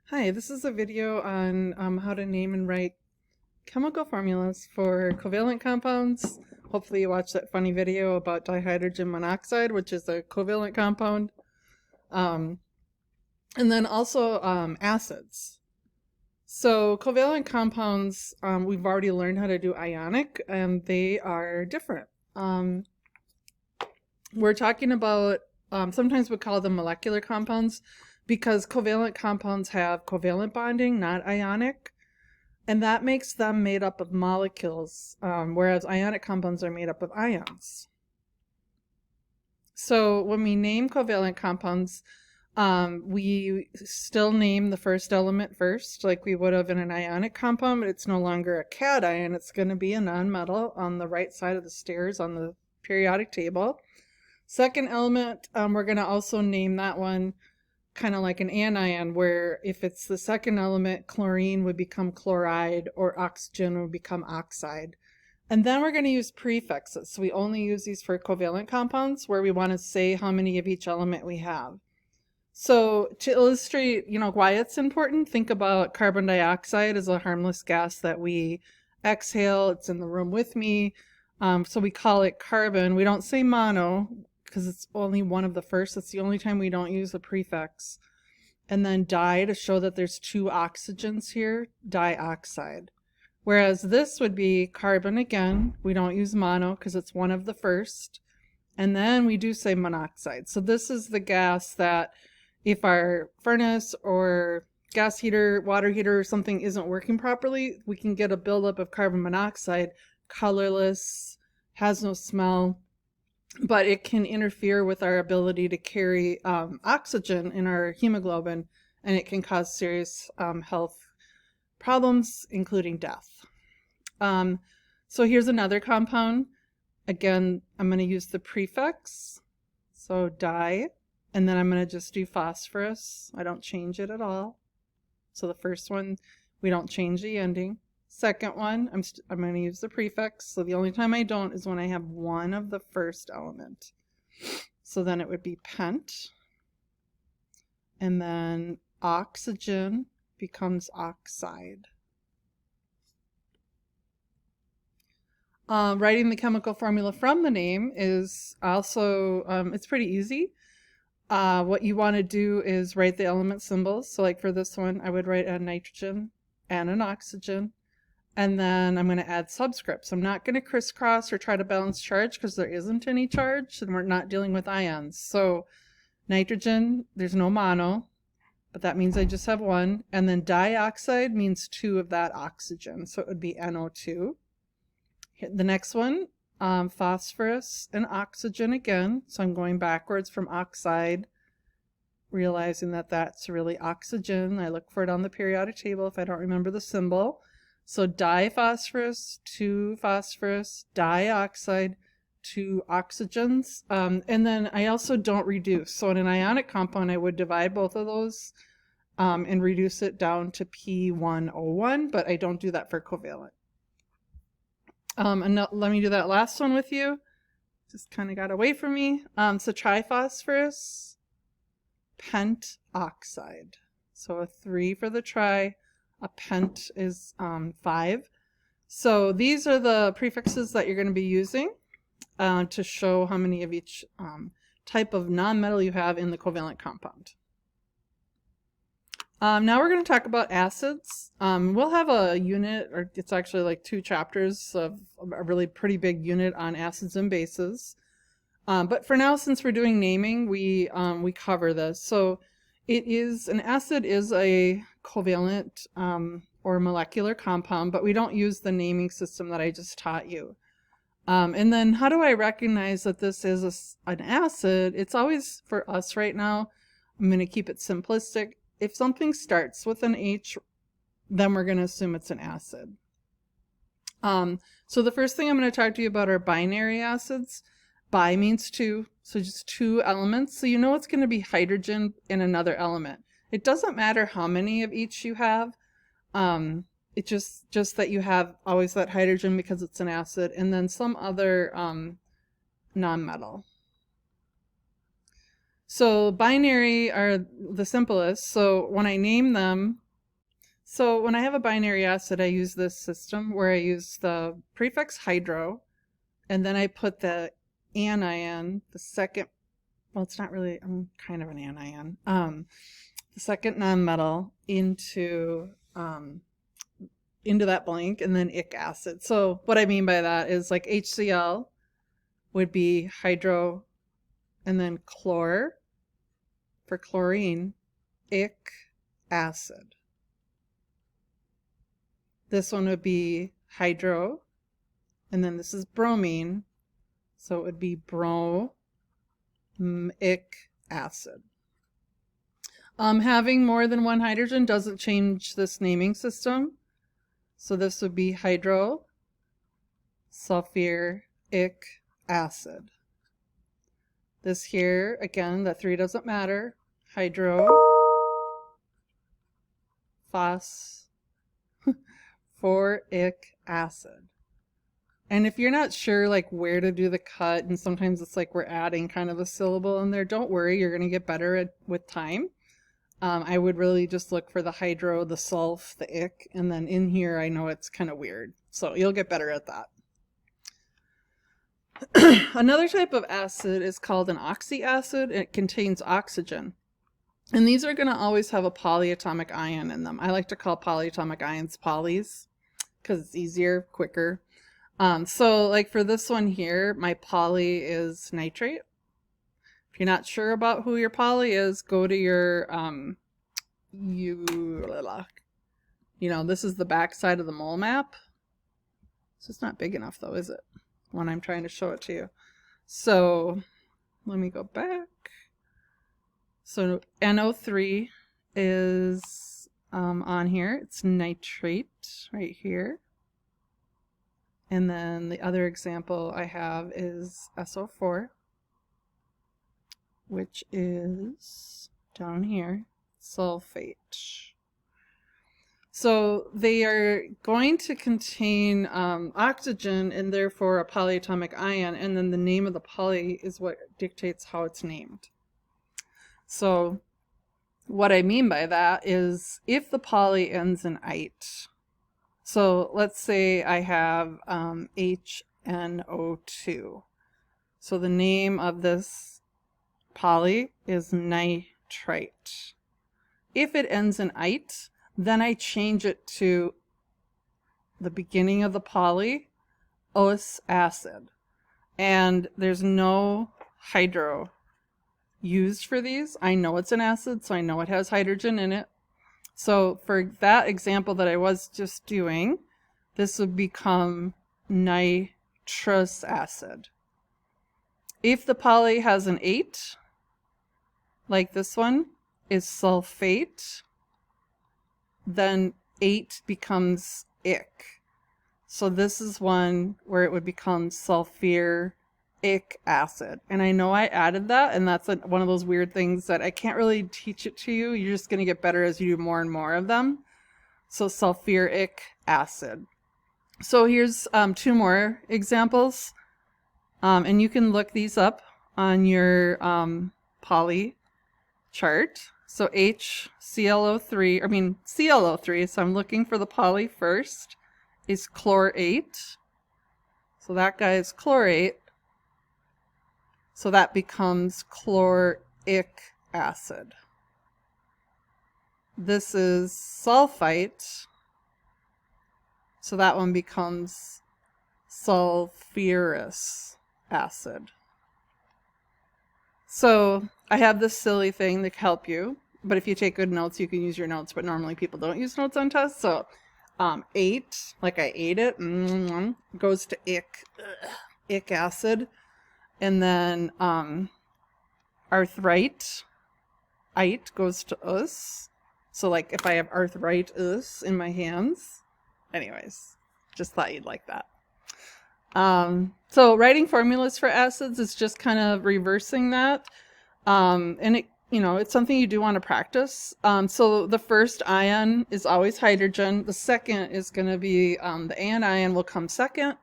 Hi, this is a video on how to name and write chemical formulas for covalent compounds. Hopefully you watched that funny video about dihydrogen monoxide, which is a covalent compound. Um, and then also acids. So covalent compounds, we've already learned how to do ionic, and they are different. We're talking about, sometimes we call them molecular compounds because covalent compounds have covalent bonding, not ionic. And that makes them made up of molecules, whereas ionic compounds are made up of ions. So when we name covalent compounds, we still name the first element first, like we would have in an ionic compound, but it's no longer a cation. It's going to be a nonmetal on the right side of the stairs on the periodic table. Second element, we're going to also name that one kind of like an anion, where if it's the second element, chlorine would become chloride or oxygen would become oxide. And then we're going to use prefixes. So we only use these for covalent compounds where we want to say how many of each element we have. So to illustrate, why it's important, think about carbon dioxide as a harmless gas that we exhale. It's in the room with me. So we call it carbon. We don't say mono because it's only one of the first. That's the only time we don't use a prefix. And then di to show that there's two oxygens here, dioxide. Whereas this would be carbon again. We don't use mono because it's one of the first. And then we do say monoxide. So this is the gas that if our furnace or gas heater, water heater or something isn't working properly, we can get a buildup of carbon monoxide, colorless, has no smell, but it can interfere with our ability to carry oxygen in our hemoglobin, and it can cause serious health problems, including death. So here's another compound. Again, I'm going to use the prefix, so di, and then I'm going to just do phosphorus. I don't change it at all. So the first one, we don't change the ending. Second one, I'm going to use the prefix. So the only time I don't is when I have one of the first element. So then it would be pent. And then oxygen becomes oxide. Writing the chemical formula from the name is also, it's pretty easy. What you want to do is write the element symbols. So like for this one, I would write a nitrogen and an oxygen. And then I'm going to add subscripts. I'm not going to crisscross or try to balance charge because there isn't any charge and we're not dealing with ions. So nitrogen, there's no mono, but that means I just have one. And then dioxide means two of that oxygen. So it would be NO2. The next one, phosphorus and oxygen again. So I'm going backwards from oxide, realizing that that's really oxygen. I look for it on the periodic table if I don't remember the symbol. So diphosphorus, two phosphorus, dioxide, two oxygens. And then I also don't reduce. So in an ionic compound, I would divide both of those and reduce it down to P1O1, but I don't do that for covalent. And let me do that last one with you. Just kind of got away from me. So triphosphorus, pent oxide. So a 3 for the tri. A pent is 5. So these are the prefixes that you're going to be using to show how many of each type of nonmetal you have in the covalent compound. Now we're going to talk about acids. We'll have a unit, or it's actually like 2 chapters of a really pretty big unit on acids and bases. But for now, since we're doing naming, we cover this. So an acid is a covalent or molecular compound, but we don't use the naming system that I just taught you. And then how do I recognize that this is an acid? It's always, for us right now, I'm going to keep it simplistic. If something starts with an H, then we're going to assume it's an acid. So the first thing I'm going to talk to you about are binary acids. Bi means 2, so just 2 elements. So you know it's going to be hydrogen in another element. It doesn't matter how many of each you have. It's just that you have always that hydrogen because it's an acid, and then some other nonmetal. So binary are the simplest. So when I name them, so when I have a binary acid, I use this system where I use the prefix hydro, and then I put the anion, the second, well, it's not really, I'm kind of an anion, the second nonmetal into that blank, and then ic acid. So what I mean by that is like HCl would be hydro, and then chlor for chlorine, ic acid. This one would be hydro, and then this is bromine, so it would be bromic acid. Having more than one hydrogen doesn't change this naming system. So this would be hydro sulfuric acid. This here, again, the 3 doesn't matter. Hydro phosphoric acid. And if you're not sure like where to do the cut, and sometimes it's like we're adding kind of a syllable in there, don't worry, you're going to get better with time. I would really just look for the hydro, the sulf, the ic, and then in here I know it's kind of weird. So you'll get better at that. Another type of acid is called an oxyacid. It contains oxygen. And these are going to always have a polyatomic ion in them. I like to call polyatomic ions polys because it's easier, quicker. So like for this one here, my poly is nitrate. If you're not sure about who your poly is, go to your, this is the back side of the mole map. It's just not big enough though, is it? When I'm trying to show it to you. So let me go back. So NO3 is on here. It's nitrate right here. And then the other example I have is SO4, which is down here, sulfate. So they are going to contain oxygen and therefore a polyatomic ion, and then the name of the poly is what dictates how it's named. So what I mean by that is if the poly ends in ite, so let's say I have HNO2. So the name of this poly is nitrite. If it ends in ite, then I change it to the beginning of the poly, OS acid. And there's no hydro used for these. I know it's an acid, so I know it has hydrogen in it. So for that example that I was just doing, this would become nitrous acid. If the poly has an 8, like this one, is sulfate, then 8 becomes ic. So this is one where it would become sulfuric acid. And I know I added that, and that's one of those weird things that I can't really teach it to you. You're just going to get better as you do more and more of them. So sulfuric acid. So here's 2 more examples. And you can look these up on your poly chart. So ClO3, so I'm looking for the poly first, is chlorate. So that guy is chlorate. So that becomes chloric acid. This is sulfite. So that one becomes sulfurous acid. So I have this silly thing to help you, but if you take good notes, you can use your notes, but normally people don't use notes on tests. So 8, like I ate it, goes to ic acid. And then arthrite, ite goes to us. So like if I have arthritis in my hands. Anyways, just thought you'd like that. So writing formulas for acids is just kind of reversing that. And it's something you do want to practice. So the first ion is always hydrogen. The second is going to be, the anion will come second.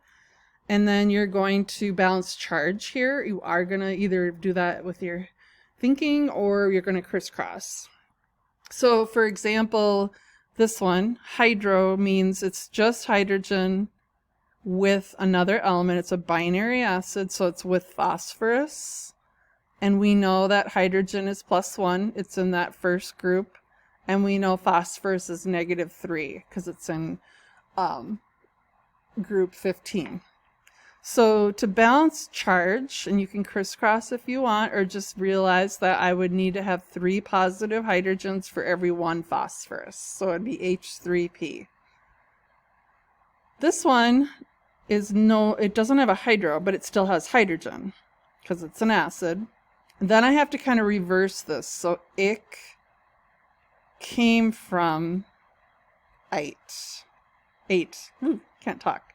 And then you're going to balance charge here. You are going to either do that with your thinking, or you're going to crisscross. So for example, this one, hydro, means it's just hydrogen with another element. It's a binary acid, so it's with phosphorus. And we know that hydrogen is +1. It's in that first group. And we know phosphorus is -3 because it's in group 15. So to balance charge, and you can crisscross if you want, or just realize that I would need to have 3 positive hydrogens for every 1 phosphorus. So it'd be H3P. This one is it doesn't have a hydro, but it still has hydrogen because it's an acid. And then I have to kind of reverse this. So ick came from 8. Can't talk.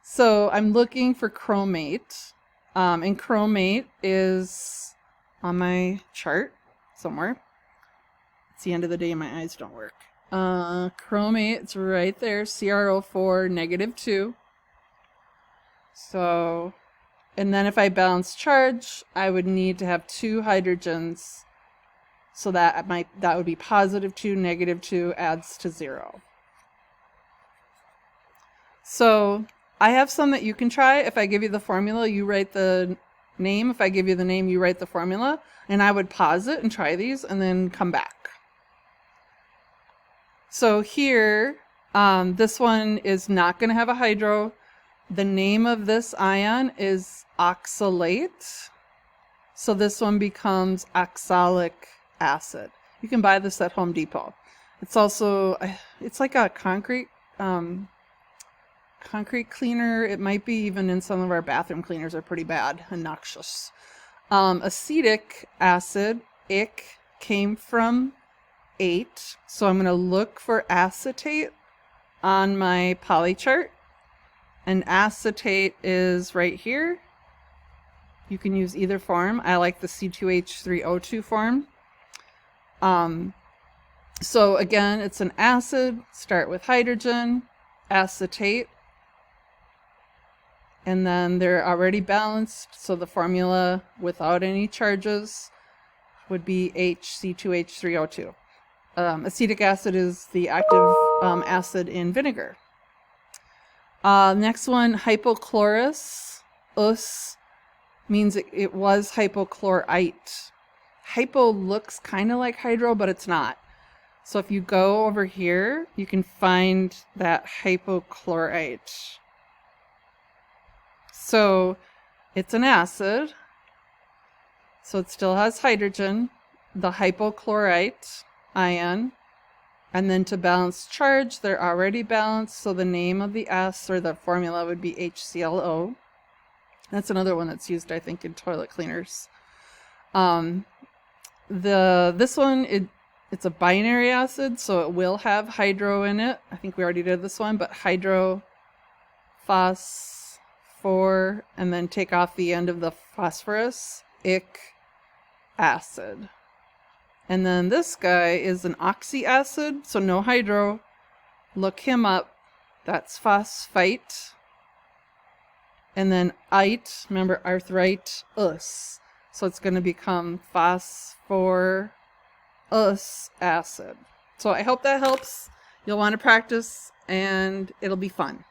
So I'm looking for chromate, and chromate is on my chart somewhere. It's the end of the day, my eyes don't work. Chromate, it's right there, CrO4, -2. So, and then if I balance charge, I would need to have 2 hydrogens, so that would be +2, -2 adds to 0. So I have some that you can try. If I give you the formula, you write the name. If I give you the name, you write the formula. And I would pause it and try these and then come back. So here, this one is not going to have a hydro. The name of this ion is oxalate. So this one becomes oxalic acid. You can buy this at Home Depot. It's also, it's like a concrete cleaner. It might be even in some of our bathroom cleaners are pretty bad and noxious. Acetic acid, ick, came from 8. So I'm going to look for acetate on my poly chart. And acetate is right here. You can use either form. I like the C2H3O2 form. So again, it's an acid. Start with hydrogen, acetate. And then they're already balanced, so the formula without any charges would be HC2H3O2. Acetic acid is the active acid in vinegar. Next one, hypochlorous. Us means it was hypochlorite. Hypo looks kind of like hydro, but it's not. So if you go over here, you can find that hypochlorite. So it's an acid, so it still has hydrogen, the hypochlorite ion, and then to balance charge, they're already balanced, so the name of the S or the formula would be HClO. That's another one that's used, I think, in toilet cleaners. This one, it's a binary acid, so it will have hydro in it. I think we already did this one, but hydro, phos, 4, and then take off the end of the phosphorus, ick, acid. And then this guy is an oxy acid, so no hydro. Look him up. That's phosphite. And then ite, remember arthrite, us. So it's going to become phosphorus acid. So I hope that helps. You'll want to practice, and it'll be fun.